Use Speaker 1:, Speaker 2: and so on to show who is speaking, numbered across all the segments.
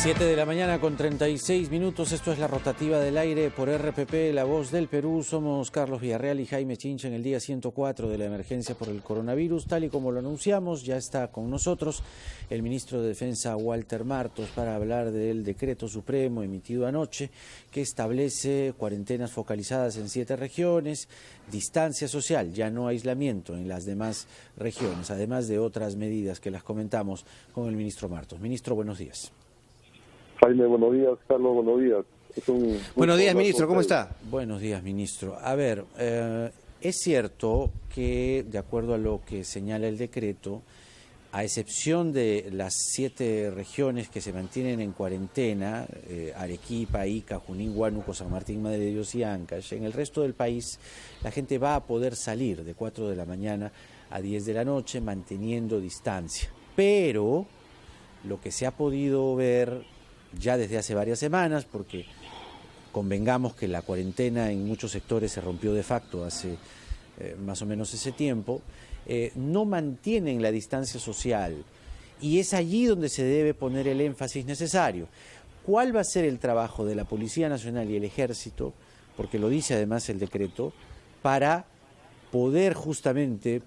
Speaker 1: 7 de la mañana con 36 minutos, esto es la rotativa del aire por RPP, La Voz del Perú. Somos Carlos Villarreal y Jaime Chincha en el día 104 de la emergencia por el coronavirus. Tal y como lo anunciamos, ya está con nosotros el ministro de Defensa, Walter Martos, para hablar del decreto supremo emitido anoche que establece cuarentenas focalizadas en 7 regiones, distancia social, ya no aislamiento en las demás regiones, además de otras medidas que las comentamos con el ministro Martos. Ministro, buenos días.
Speaker 2: Jaime, buenos días. Carlos, buenos días.
Speaker 3: Buenos días, ministro. ¿Cómo está?
Speaker 1: Buenos días, ministro. A ver, es cierto que, de acuerdo a lo que señala el decreto, a excepción de las 7 regiones que se mantienen en cuarentena, Arequipa, Ica, Junín, Huánuco, San Martín, Madre de Dios y Ancash, en el resto del país la gente va a poder salir de 4 de la mañana a 10 de la noche manteniendo distancia. Pero lo que se ha podido ver ya desde hace varias semanas, porque convengamos que la cuarentena en muchos sectores se rompió de facto hace más o menos ese tiempo, no mantienen la distancia social y es allí donde se debe poner el énfasis necesario. ¿Cuál va a ser el trabajo de la Policía Nacional y el Ejército, porque lo dice además el decreto, para poder justamente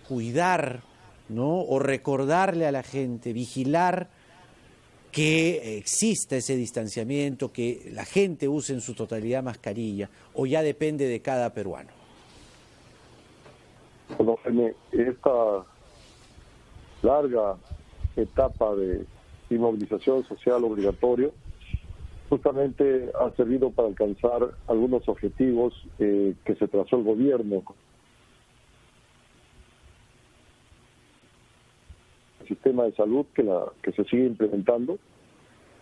Speaker 1: cuidar, ¿no?, o recordarle a la gente, vigilar que exista ese distanciamiento, que la gente use en su totalidad mascarilla, o ya depende de cada peruano?
Speaker 2: Bueno, en esta larga etapa de inmovilización social obligatorio, justamente ha servido para alcanzar algunos objetivos que se trazó el gobierno. Sistema de salud que se sigue implementando.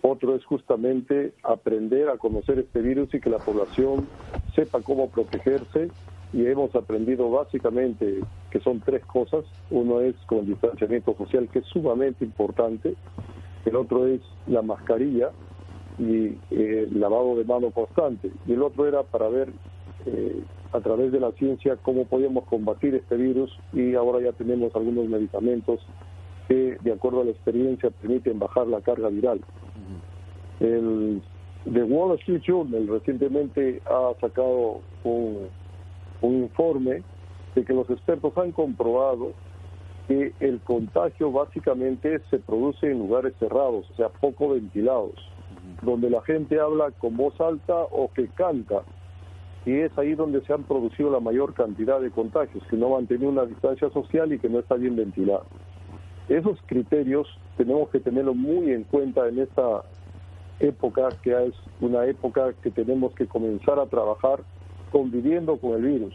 Speaker 2: Otro es justamente aprender a conocer este virus y que la población sepa cómo protegerse, y hemos aprendido básicamente que son 3 cosas. Uno es con el distanciamiento social, que es sumamente importante. El otro es la mascarilla y el lavado de mano constante. Y el otro era para ver a través de la ciencia cómo podíamos combatir este virus, y ahora ya tenemos algunos medicamentos que, de acuerdo a la experiencia, permiten bajar la carga viral. El The Wall Street Journal recientemente ha sacado un informe de que los expertos han comprobado que el contagio básicamente se produce en lugares cerrados, o sea, poco ventilados, donde la gente habla con voz alta o que canta, y es ahí donde se han producido la mayor cantidad de contagios, que no mantiene una distancia social y que no está bien ventilado. Esos criterios tenemos que tenerlos muy en cuenta en esta época, que es una época que tenemos que comenzar a trabajar conviviendo con el virus.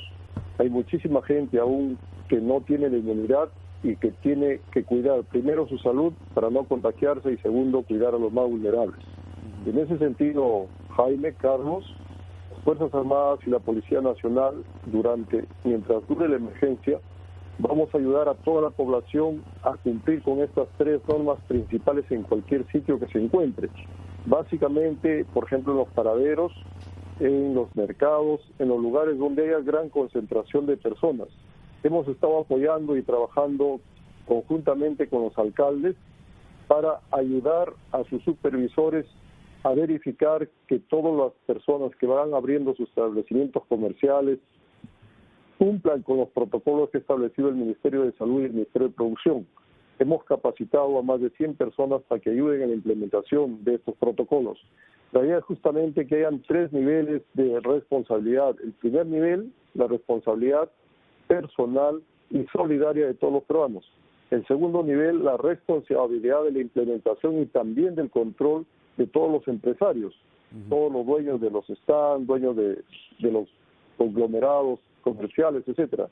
Speaker 2: Hay muchísima gente aún que no tiene la inmunidad y que tiene que cuidar primero su salud para no contagiarse, y segundo, cuidar a los más vulnerables. En ese sentido, Jaime, Carlos, las Fuerzas Armadas y la Policía Nacional, mientras dure la emergencia, vamos a ayudar a toda la población a cumplir con estas 3 normas principales en cualquier sitio que se encuentre. Básicamente, por ejemplo, en los paraderos, en los mercados, en los lugares donde haya gran concentración de personas. Hemos estado apoyando y trabajando conjuntamente con los alcaldes para ayudar a sus supervisores a verificar que todas las personas que van abriendo sus establecimientos comerciales cumplan con los protocolos que ha establecido el Ministerio de Salud y el Ministerio de Producción. Hemos capacitado a más de 100 personas para que ayuden en la implementación de estos protocolos. La idea es justamente que hayan 3 niveles de responsabilidad. El primer nivel, la responsabilidad personal y solidaria de todos los peruanos. El segundo nivel, la responsabilidad de la implementación y también del control de todos los empresarios, todos los dueños de los stands, dueños de los conglomerados comerciales, etcétera.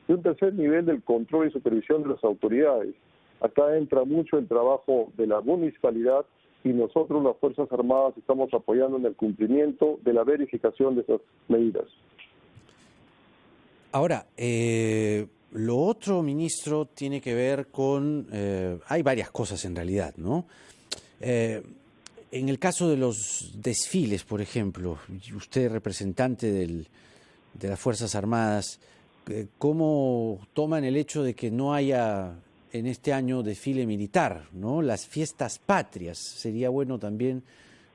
Speaker 2: Y un tercer nivel del control y supervisión de las autoridades. Acá entra mucho el trabajo de la municipalidad, y nosotros, las Fuerzas Armadas, estamos apoyando en el cumplimiento de la verificación de esas medidas.
Speaker 1: Ahora, lo otro, ministro, tiene que ver con... hay varias cosas en realidad, ¿no? En el caso de los desfiles, por ejemplo, usted representante de las Fuerzas Armadas, ¿cómo toman el hecho de que no haya en este año desfile militar, ¿no? Las fiestas patrias. Sería bueno también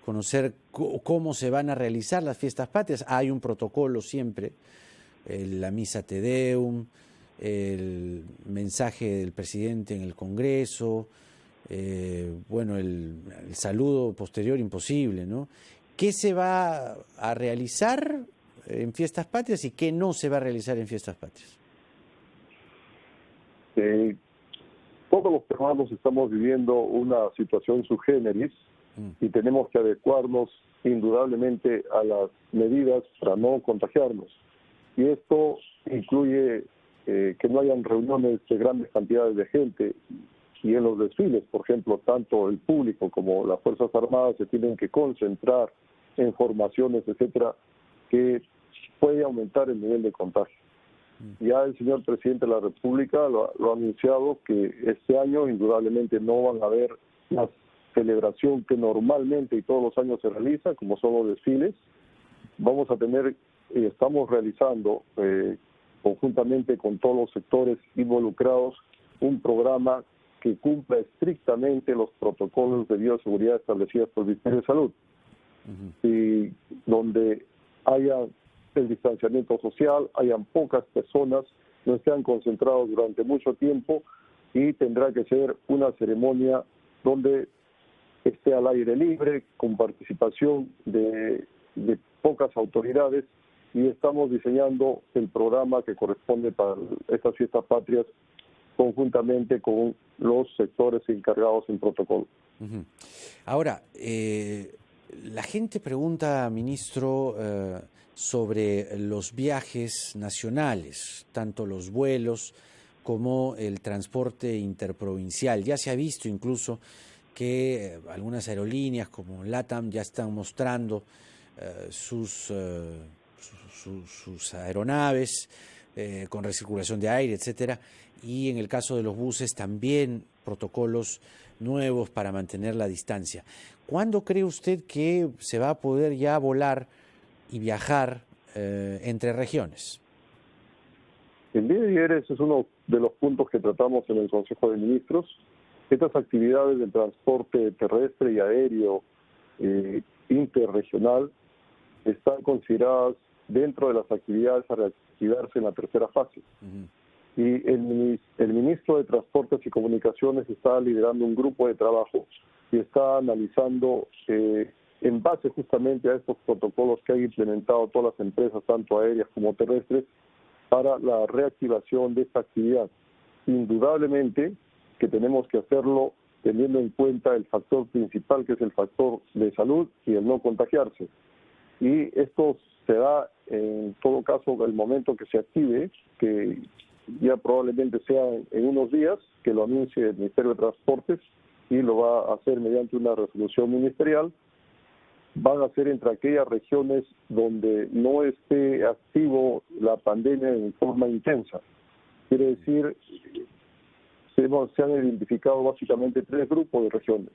Speaker 1: conocer cómo se van a realizar las fiestas patrias. Hay un protocolo siempre, la misa Te Deum, el mensaje del presidente en el Congreso, bueno, el saludo posterior imposible, ¿no? ¿Qué se va a realizar en fiestas patrias y qué no se va a realizar en fiestas patrias?
Speaker 2: Todos los peruanos estamos viviendo una situación sui generis y tenemos que adecuarnos indudablemente a las medidas para no contagiarnos. Y esto incluye que no hayan reuniones de grandes cantidades de gente, y en los desfiles, por ejemplo, tanto el público como las Fuerzas Armadas se tienen que concentrar en formaciones, etcétera, que puede aumentar el nivel de contagio. Ya el señor presidente de la República lo ha anunciado que este año indudablemente no van a haber la celebración que normalmente y todos los años se realiza, como son los desfiles. Vamos a tener, y estamos realizando conjuntamente con todos los sectores involucrados, un programa que cumpla estrictamente los protocolos de bioseguridad establecidos por el Ministerio de Salud, y donde haya el distanciamiento social, hayan pocas personas, no estén concentrados durante mucho tiempo, y tendrá que ser una ceremonia donde esté al aire libre, con participación de pocas autoridades, y estamos diseñando el programa que corresponde para estas fiestas patrias conjuntamente con los sectores encargados en protocolo.
Speaker 1: Ahora, la gente pregunta, ministro, sobre los viajes nacionales, tanto los vuelos como el transporte interprovincial. Ya se ha visto incluso que algunas aerolíneas como LATAM ya están mostrando sus aeronaves con recirculación de aire, etcétera, y en el caso de los buses también protocolos nuevos para mantener la distancia. ¿Cuándo cree usted que se va a poder ya volar y viajar entre regiones?
Speaker 2: El día de ayer ese es uno de los puntos que tratamos en el Consejo de Ministros. Estas actividades del transporte terrestre y aéreo interregional están consideradas dentro de las actividades a reactivarse en la tercera fase. Y el ministro de Transportes y Comunicaciones está liderando un grupo de trabajo y está analizando en base justamente a estos protocolos que han implementado todas las empresas, tanto aéreas como terrestres, para la reactivación de esta actividad. Indudablemente que tenemos que hacerlo teniendo en cuenta el factor principal, que es el factor de salud y el no contagiarse. Y esto se da en todo caso el momento que se active, que ya probablemente sea en unos días, que lo anuncie el Ministerio de Transportes y lo va a hacer mediante una resolución ministerial. Van a ser entre aquellas regiones donde no esté activo la pandemia en forma intensa. Quiere decir, se han identificado básicamente 3 grupos de regiones.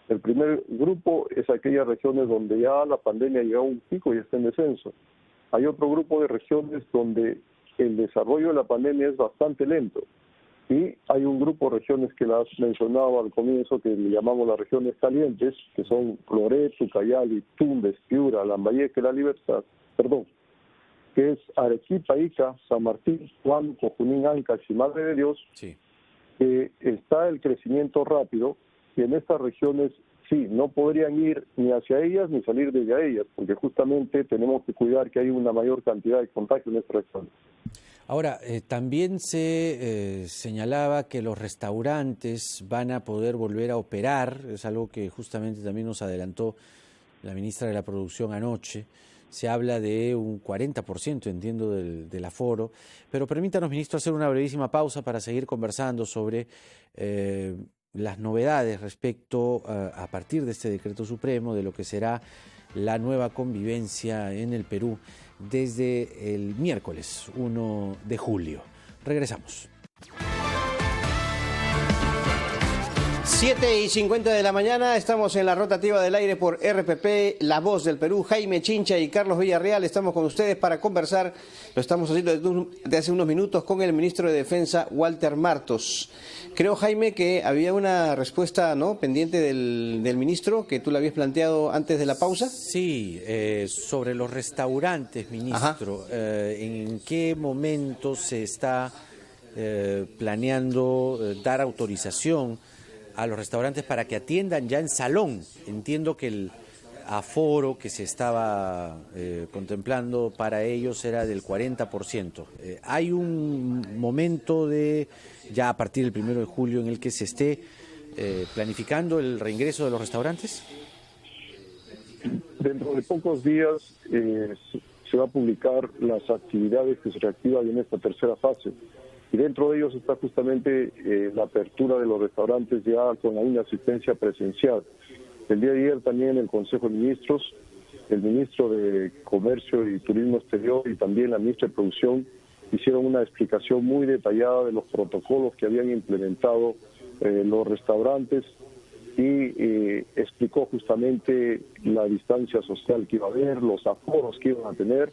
Speaker 2: El primer grupo es aquellas regiones donde ya la pandemia ha llegado a un pico y está en descenso. Hay otro grupo de regiones donde el desarrollo de la pandemia es bastante lento. Y hay un grupo de regiones que las mencionaba al comienzo, que le llamamos las regiones calientes, que son Loreto, Cayali, Tumbes, Piura, Lambayeque, La Libertad, que es Arequipa, Ica, San Martín, Huánuco, Junín, Ancash y Madre de Dios, que está el crecimiento rápido, y en estas regiones sí, no podrían ir ni hacia ellas ni salir desde ellas, porque justamente tenemos que cuidar que hay una mayor cantidad de contagios en estas regiones.
Speaker 1: Ahora, también se señalaba que los restaurantes van a poder volver a operar, es algo que justamente también nos adelantó la ministra de la Producción anoche. Se habla de un 40%, entiendo, del aforo, pero permítanos, ministro, hacer una brevísima pausa para seguir conversando sobre las novedades respecto a partir de este decreto supremo de lo que será la nueva convivencia en el Perú desde el miércoles 1 de julio. Regresamos.
Speaker 3: 7:50 de la mañana, estamos en la rotativa del aire por RPP, La Voz del Perú. Jaime Chincha y Carlos Villarreal estamos con ustedes para conversar. Lo estamos haciendo desde hace unos minutos con el ministro de Defensa, Walter Martos. Creo, Jaime, que había una respuesta, ¿no?, pendiente del ministro, que tú la habías planteado antes de la pausa.
Speaker 1: Sí, sobre los restaurantes, ministro. ¿En qué momento se está planeando dar autorización a los restaurantes para que atiendan ya en salón? Entiendo que el aforo que se estaba contemplando para ellos era del 40%. ¿Hay un momento ya a partir del 1 de julio en el que se esté planificando el reingreso de los restaurantes?
Speaker 2: Dentro de pocos días se va a publicar las actividades que se reactivan en esta tercera fase. Y dentro de ellos está justamente la apertura de los restaurantes ya con una asistencia presencial. El día de ayer también en el Consejo de Ministros, el ministro de Comercio y Turismo Exterior y también la ministra de Producción hicieron una explicación muy detallada de los protocolos que habían implementado los restaurantes y explicó justamente la distancia social que iba a haber, los aforos que iban a tener.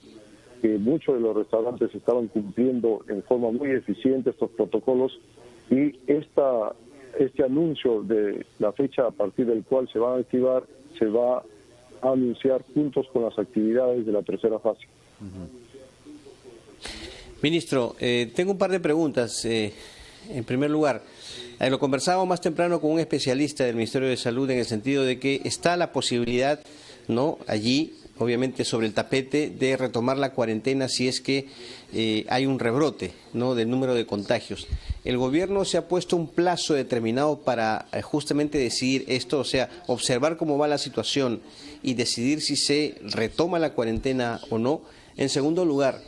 Speaker 2: Que muchos de los restaurantes estaban cumpliendo en forma muy eficiente estos protocolos y este anuncio de la fecha a partir del cual se van a activar se va a anunciar juntos con las actividades de la tercera fase.
Speaker 3: Ministro, tengo un par de preguntas. En primer lugar, lo conversábamos más temprano con un especialista del Ministerio de Salud en el sentido de que está la posibilidad, ¿no?, allí, obviamente sobre el tapete, de retomar la cuarentena si es que hay un rebrote, ¿no?, del número de contagios. ¿El gobierno se ha puesto un plazo determinado para justamente decidir esto, o sea, observar cómo va la situación y decidir si se retoma la cuarentena o no? En segundo lugar,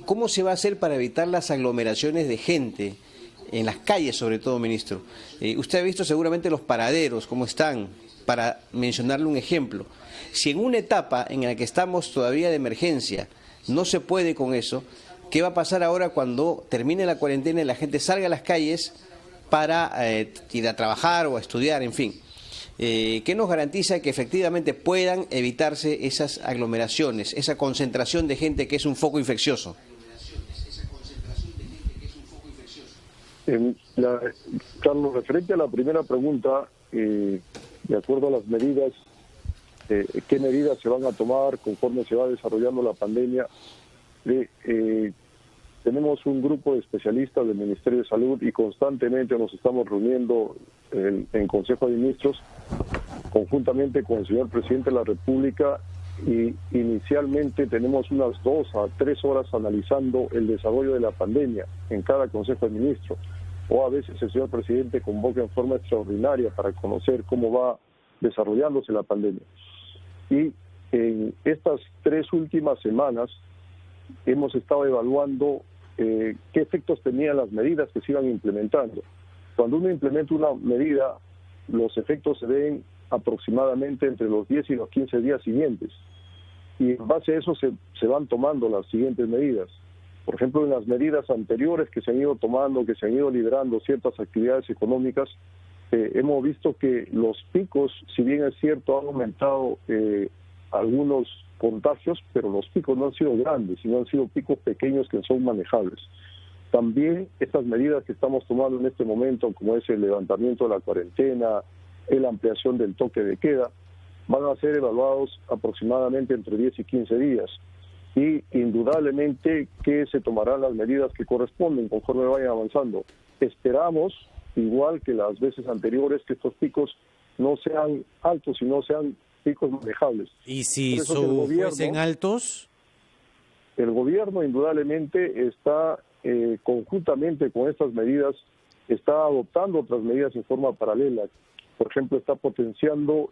Speaker 3: ¿cómo se va a hacer para evitar las aglomeraciones de gente en las calles, sobre todo, ministro? Usted ha visto seguramente los paraderos, cómo están, para mencionarle un ejemplo. Si en una etapa en la que estamos todavía de emergencia no se puede con eso, ¿qué va a pasar ahora cuando termine la cuarentena y la gente salga a las calles para ir a trabajar o a estudiar, en fin? ¿Qué nos garantiza que efectivamente puedan evitarse esas aglomeraciones, esa concentración de gente que es un foco infeccioso?
Speaker 2: Carlos, referente a la primera pregunta, de acuerdo a las medidas, qué medidas se van a tomar conforme se va desarrollando la pandemia, tenemos un grupo de especialistas del Ministerio de Salud y constantemente nos estamos reuniendo en Consejo de Ministros conjuntamente con el señor Presidente de la República y inicialmente tenemos unas 2 a 3 horas analizando el desarrollo de la pandemia en cada Consejo de Ministros, o a veces el señor Presidente convoca en forma extraordinaria para conocer cómo va desarrollándose la pandemia. Y en estas 3 últimas semanas hemos estado evaluando qué efectos tenían las medidas que se iban implementando. Cuando uno implementa una medida, los efectos se ven aproximadamente entre los 10 y los 15 días siguientes. Y en base a eso se van tomando las siguientes medidas. Por ejemplo, en las medidas anteriores que se han ido tomando, que se han ido liberando ciertas actividades económicas, hemos visto que los picos, si bien es cierto, han aumentado algunos contagios, pero los picos no han sido grandes, sino han sido picos pequeños que son manejables. También estas medidas que estamos tomando en este momento, como es el levantamiento de la cuarentena, la ampliación del toque de queda, van a ser evaluados aproximadamente entre 10 y 15 días. Y indudablemente que se tomarán las medidas que corresponden conforme vayan avanzando. Esperamos, igual que las veces anteriores, que estos picos no sean altos, sino sean picos manejables.
Speaker 1: ¿Y si fuesen altos?
Speaker 2: El gobierno indudablemente está conjuntamente con estas medidas, está adoptando otras medidas en forma paralela. Por ejemplo, está potenciando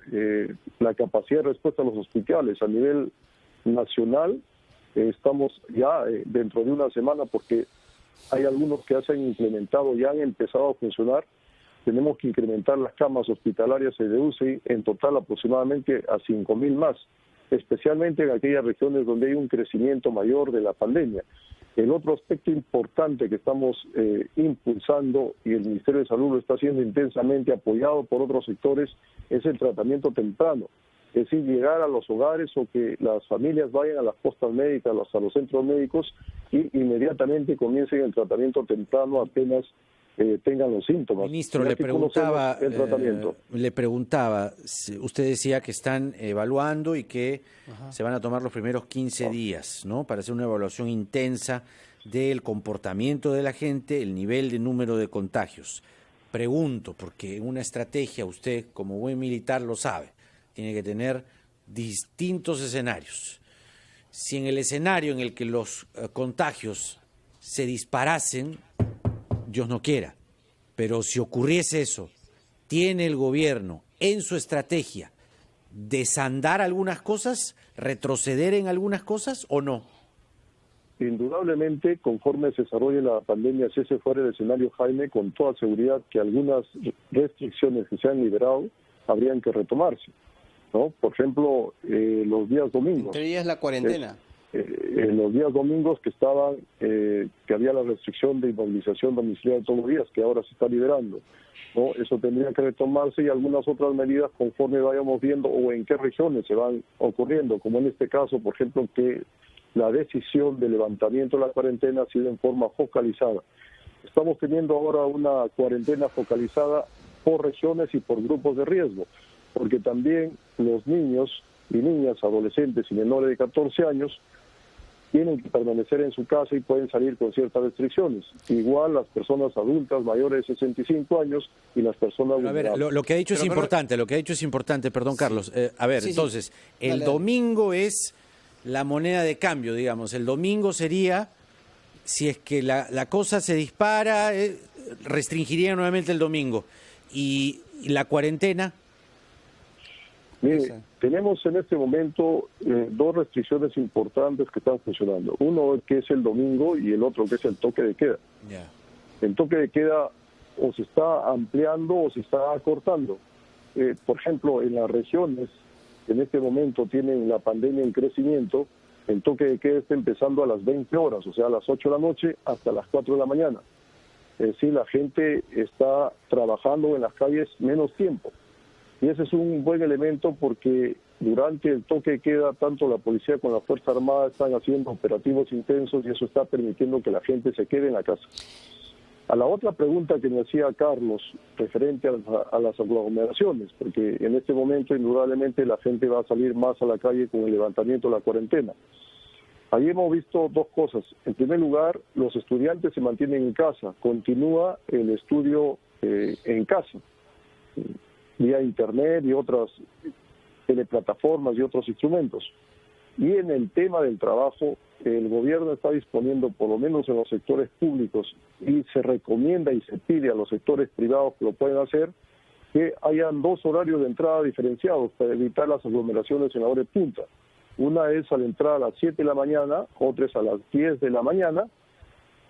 Speaker 2: la capacidad de respuesta a los hospitales a nivel nacional. Estamos ya dentro de una semana, porque hay algunos que ya se han implementado, ya han empezado a funcionar. Tenemos que incrementar las camas hospitalarias de UCI en total aproximadamente a 5.000 más, especialmente en aquellas regiones donde hay un crecimiento mayor de la pandemia. El otro aspecto importante que estamos impulsando, y el Ministerio de Salud lo está haciendo intensamente, apoyado por otros sectores, es el tratamiento temprano. Es decir, llegar a los hogares o que las familias vayan a las postas médicas, a los centros médicos y inmediatamente comiencen el tratamiento temprano apenas tengan los síntomas.
Speaker 1: Ministro, le preguntaba, usted decía que están evaluando y que se van a tomar los primeros 15 días, ¿no? Para hacer una evaluación intensa del comportamiento de la gente, el nivel de número de contagios. Pregunto, porque una estrategia, usted como buen militar lo sabe, tiene que tener distintos escenarios. Si en el escenario en el que los contagios se disparasen, Dios no quiera, pero si ocurriese eso, ¿tiene el gobierno en su estrategia desandar algunas cosas, retroceder en algunas cosas o no?
Speaker 2: Indudablemente, conforme se desarrolle la pandemia, si ese fuera el escenario, Jaime, con toda seguridad que algunas restricciones que se han liberado habrían que retomarse, ¿no? Por ejemplo, los días domingos.
Speaker 3: Entre días la cuarentena.
Speaker 2: Los días domingos que estaban, que había la restricción de inmovilización domiciliaria todos los días, que ahora se está liberando, ¿no? Eso tendría que retomarse y algunas otras medidas conforme vayamos viendo o en qué regiones se van ocurriendo, como en este caso, por ejemplo, que la decisión de levantamiento de la cuarentena ha sido en forma focalizada. Estamos teniendo ahora una cuarentena focalizada por regiones y por grupos de riesgo, porque también los niños y niñas, adolescentes y menores de 14 años tienen que permanecer en su casa y pueden salir con ciertas restricciones. Igual las personas adultas mayores de 65 años y las personas vulnerables.
Speaker 1: A ver, lo que ha dicho es importante, perdón, Carlos. A ver,
Speaker 3: Sí,
Speaker 1: entonces,
Speaker 3: sí.
Speaker 1: El
Speaker 3: Dale.
Speaker 1: domingo es la moneda de cambio, digamos. El domingo sería, si es que la cosa se dispara, restringiría nuevamente el domingo. Y la cuarentena.
Speaker 2: Mire, tenemos en este momento dos restricciones importantes que están funcionando. Uno que es el domingo y el otro que es el toque de queda.
Speaker 1: Ya.
Speaker 2: El toque de queda o se está ampliando o se está acortando. Por ejemplo, en las regiones que en este momento tienen la pandemia en crecimiento, el toque de queda está empezando a las 20 horas, o sea, a las 8 de la noche hasta las 4 de la mañana. Es decir, la gente está trabajando en las calles menos tiempo. Y ese es un buen elemento porque durante el toque de queda, tanto la policía como la Fuerza Armada están haciendo operativos intensos y eso está permitiendo que la gente se quede en la casa. A la otra pregunta que me hacía Carlos, referente a las aglomeraciones, porque en este momento indudablemente la gente va a salir más a la calle con el levantamiento de la cuarentena. Ahí hemos visto dos cosas. En primer lugar, los estudiantes se mantienen en casa, continúa el estudio en casa, vía internet y otras teleplataformas y otros instrumentos. Y en el tema del trabajo, el gobierno está disponiendo, por lo menos en los sectores públicos, y se recomienda y se pide a los sectores privados que lo pueden hacer, que hayan dos horarios de entrada diferenciados para evitar las aglomeraciones en la hora de punta. Una es a la entrada a las 7 de la mañana, otra es a las 10 de la mañana,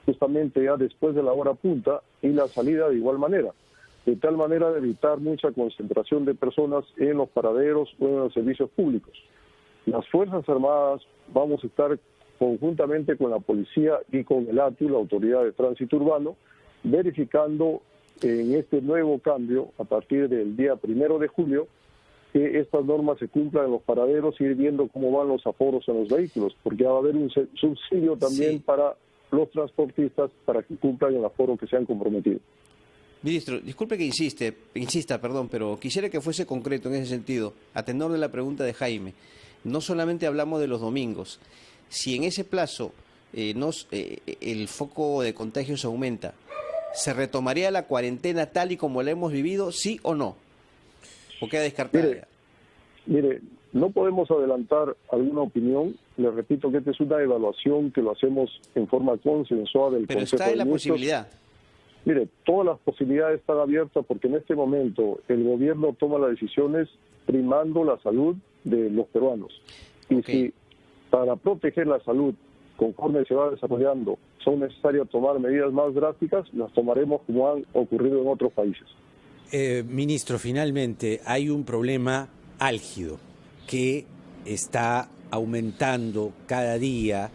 Speaker 2: justamente ya después de la hora punta, y la salida de igual manera, de tal manera de evitar mucha concentración de personas en los paraderos o en los servicios públicos. Las Fuerzas Armadas vamos a estar conjuntamente con la policía y con el ATU, la Autoridad de Tránsito Urbano, verificando en este nuevo cambio, a partir del día 1 de julio, que estas normas se cumplan en los paraderos y ir viendo cómo van los aforos en los vehículos, porque va a haber un subsidio también para los transportistas para que cumplan el aforo que se han comprometido.
Speaker 3: Ministro, disculpe que insista, pero quisiera que fuese concreto en ese sentido, a tenor de la pregunta de Jaime. No solamente hablamos de los domingos. Si en ese plazo el foco de contagios aumenta, ¿se retomaría la cuarentena tal y como la hemos vivido, sí o no? ¿O queda descartada?
Speaker 2: Mire, no podemos adelantar alguna opinión. Le repito que esta es una evaluación que lo hacemos en forma consensuada del
Speaker 3: Pero
Speaker 2: Consejo
Speaker 3: está
Speaker 2: de
Speaker 3: en la
Speaker 2: Ministros.
Speaker 3: posibilidad.
Speaker 2: Mire, todas las posibilidades están abiertas porque en este momento el gobierno toma las decisiones primando la salud de los peruanos. Y si para proteger la salud, conforme se va desarrollando, son necesarias tomar medidas más drásticas, las tomaremos como han ocurrido en otros países.
Speaker 1: Ministro, finalmente hay un problema álgido que está aumentando cada día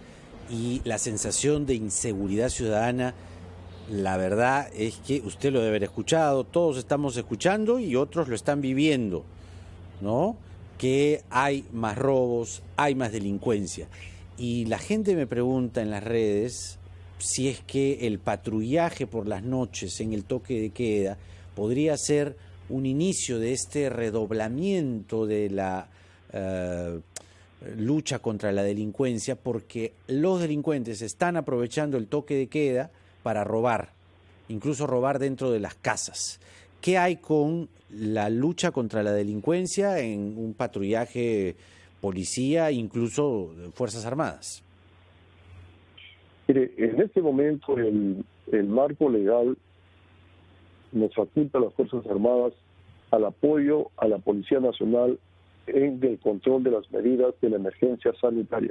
Speaker 1: y la sensación de inseguridad ciudadana, la verdad es que usted lo debe haber escuchado, todos estamos escuchando y otros lo están viviendo, ¿no? Que hay más robos, hay más delincuencia. Y la gente me pregunta en las redes si es que el patrullaje por las noches en el toque de queda podría ser un inicio de este redoblamiento de la lucha contra la delincuencia, porque los delincuentes están aprovechando el toque de queda para robar, incluso robar dentro de las casas. ¿Qué hay con la lucha contra la delincuencia en un patrullaje policía, incluso Fuerzas Armadas?
Speaker 2: Mire, en este momento el marco legal nos faculta a las Fuerzas Armadas al apoyo a la Policía Nacional en el control de las medidas de la emergencia sanitaria.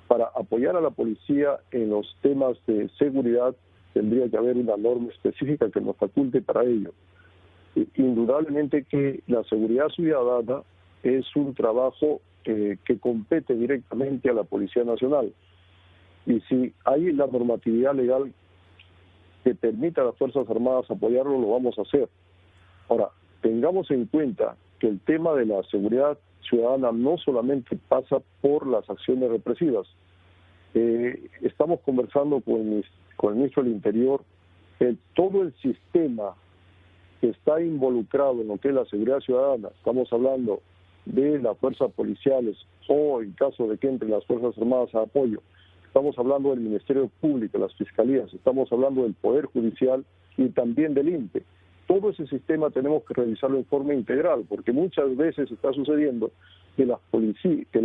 Speaker 2: Para apoyar a la policía en los temas de seguridad tendría que haber una norma específica que nos faculte para ello. Indudablemente que la seguridad ciudadana es un trabajo que compete directamente a la Policía Nacional. Y si hay la normatividad legal que permita a las Fuerzas Armadas apoyarlo, lo vamos a hacer. Ahora, tengamos en cuenta que el tema de la seguridad ciudadana no solamente pasa por las acciones represivas. Estamos conversando con el ministro del Interior, todo el sistema que está involucrado en lo que es la seguridad ciudadana, estamos hablando de las fuerzas policiales o en caso de que entren las Fuerzas Armadas a apoyo, estamos hablando del Ministerio Público, las fiscalías, estamos hablando del Poder Judicial y también del INPE. Todo ese sistema tenemos que revisarlo en forma integral, porque muchas veces está sucediendo que la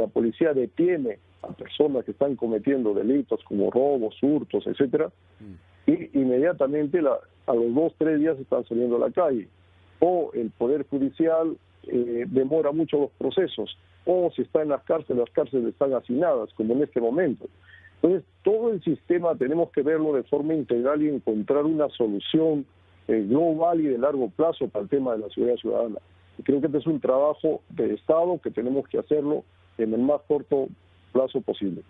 Speaker 2: policía detiene a personas que están cometiendo delitos como robos, hurtos, etcétera, y inmediatamente a los 2-3 días están saliendo a la calle. O el Poder Judicial demora mucho los procesos, o si está en las cárceles están hacinadas, como en este momento. Entonces, todo el sistema tenemos que verlo de forma integral y encontrar una solución global y de largo plazo para el tema de la seguridad ciudadana. Y creo que este es un trabajo de Estado que tenemos que hacerlo en el más corto plazo posible.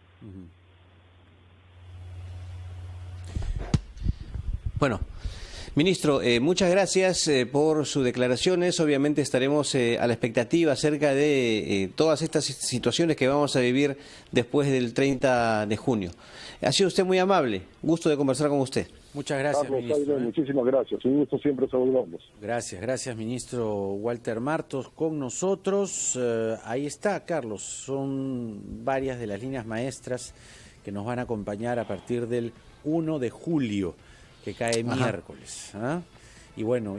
Speaker 3: Bueno, ministro, muchas gracias por sus declaraciones. Obviamente estaremos a la expectativa acerca de todas estas situaciones que vamos a vivir después del 30 de junio. Ha sido usted muy amable. Gusto de conversar con usted.
Speaker 1: Muchas gracias,
Speaker 2: Carlos,
Speaker 1: ministro.
Speaker 2: Muchísimas gracias. Un gusto siempre saludarlos.
Speaker 1: Gracias, ministro Walter Martos, con nosotros. Ahí está, Carlos. Son varias de las líneas maestras que nos van a acompañar a partir del 1 de julio, que cae miércoles. Y bueno,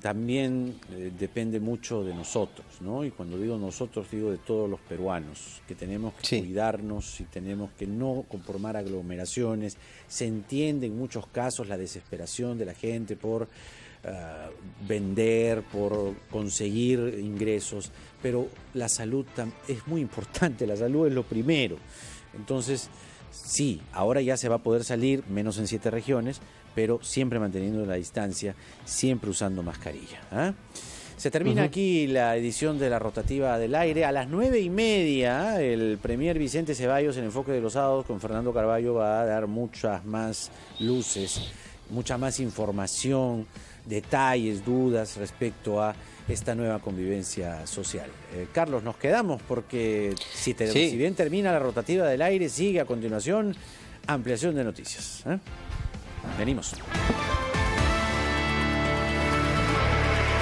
Speaker 1: también depende mucho de nosotros, ¿no? Y cuando digo nosotros, digo de todos los peruanos, que tenemos que cuidarnos y tenemos que no conformar aglomeraciones. Se entiende en muchos casos la desesperación de la gente por vender, por conseguir ingresos, pero la salud es muy importante, la salud es lo primero. Entonces, sí, ahora ya se va a poder salir, menos en 7 regiones, pero siempre manteniendo la distancia, siempre usando mascarilla. Se termina aquí la edición de la rotativa del aire. A las 9:30, el premier Vicente Ceballos, en Enfoque de los Sábados, con Fernando Carballo, va a dar muchas más luces, mucha más información, detalles, dudas respecto a esta nueva convivencia social. Carlos, nos quedamos porque si bien termina la rotativa del aire, sigue a continuación ampliación de noticias. Venimos.